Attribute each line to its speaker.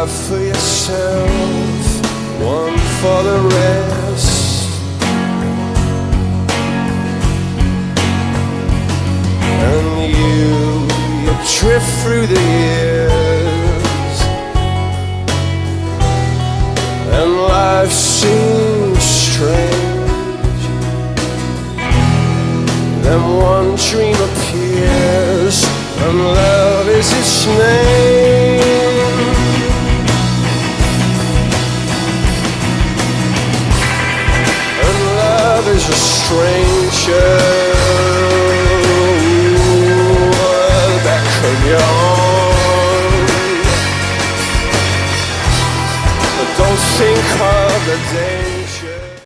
Speaker 1: life for yourself, one for the rest. And you drift through the years, and life seems strange. Then one dream appears, and love is its name. And love is a stranger that could yawn. But don't think of the day